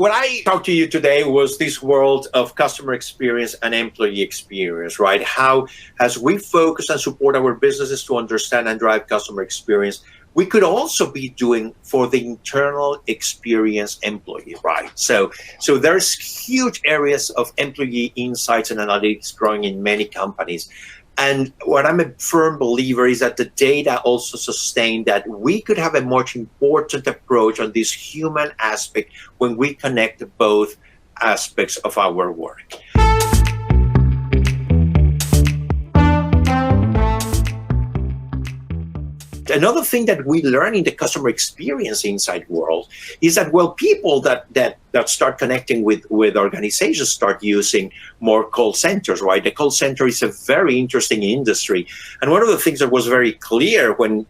what I talked to you today was this world of customer experience and employee experience, right? How, as we focus and support our businesses to understand and drive customer experience, we could also be doing for the internal experience employee, right? So there's huge areas of employee insights and analytics growing in many companies. And what I'm a firm believer is that the data also sustain that we could have a much important approach on this human aspect when we connect both aspects of our work. Another thing that we learn in the customer experience insight world is that, well, people that start connecting with organizations start using more call centers, right? The call center is a very interesting industry. And one of the things that was very clear when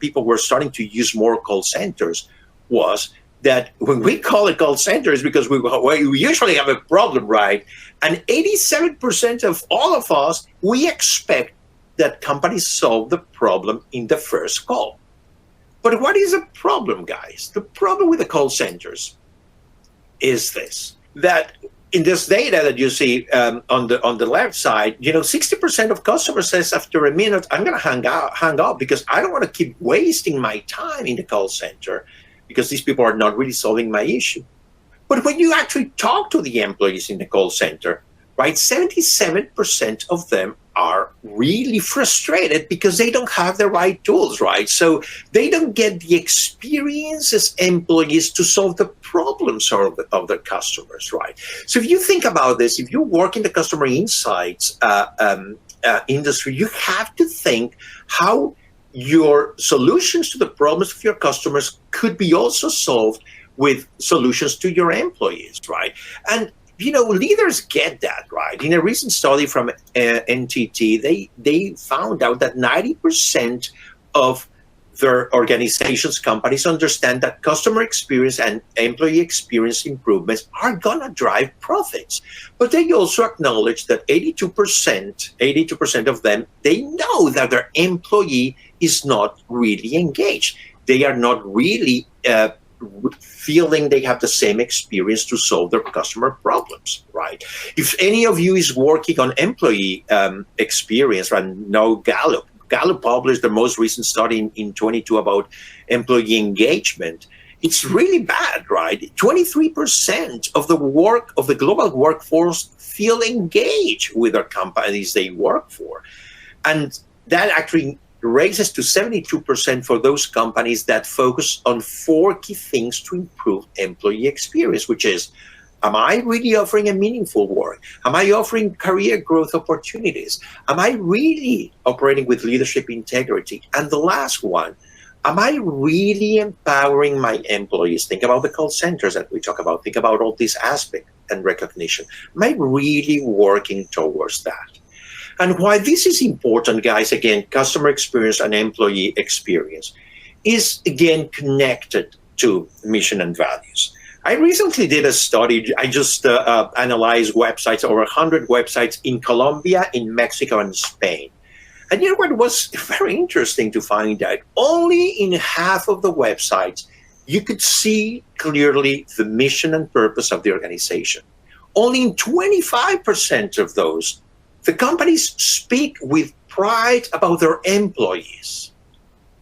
people were starting to use more call centers was that when we call it call center is because we usually have a problem, right? And 87% of all of us, we expect that companies solve the problem in the first call. But what is the problem, guys? The problem with the call centers is this, that in this data that you see on the left side, 60% of customers says after a minute, I'm going to hang up because I don't want to keep wasting my time in the call center because these people are not really solving my issue. But when you actually talk to the employees in the call center, right, 77% of them are really frustrated because they don't have the right tools, right? So they don't get the experience as employees to solve the problems of their customers, right? So if you think about this, if you work in the customer insights industry, you have to think how your solutions to the problems of your customers could be also solved with solutions to your employees, right? And leaders get that, right? In a recent study from TThe, they found out that 90% of their organizations, companies understand that customer experience and employee experience improvements are going to drive profits. But they also acknowledge that 82% of them, they know that their employee is not really engaged. They are not really feeling they have the same experience to solve their customer problems, right? If any of you is working on employee experience, right, know Gallup published the most recent study in 22 about employee engagement. It's really bad, right? 23% of the global workforce feel engaged with their companies they work for. And that actually raises to 72% for those companies that focus on 4 key things to improve employee experience, which is, am I really offering a meaningful work? Am I offering career growth opportunities? Am I really operating with leadership integrity? And the last one, am I really empowering my employees? Think about the call centers that we talk about. Think about all these aspects and recognition. Am I really working towards that? And why this is important, guys, again, customer experience and employee experience is, again, connected to mission and values. I recently did a study. I just analyzed websites, over 100 websites in Colombia, in Mexico, and Spain. And you know what was very interesting to find out? Only in half of the websites, you could see clearly the mission and purpose of the organization. Only in 25% of those, the companies speak with pride about their employees,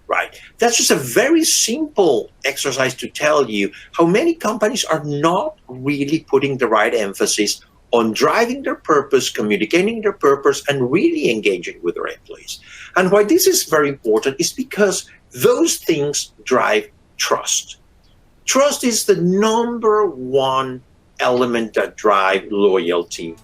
right? That's just a very simple exercise to tell you how many companies are not really putting the right emphasis on driving their purpose, communicating their purpose, and really engaging with their employees. And why this is very important is because those things drive trust. Trust is the number one element that drives loyalty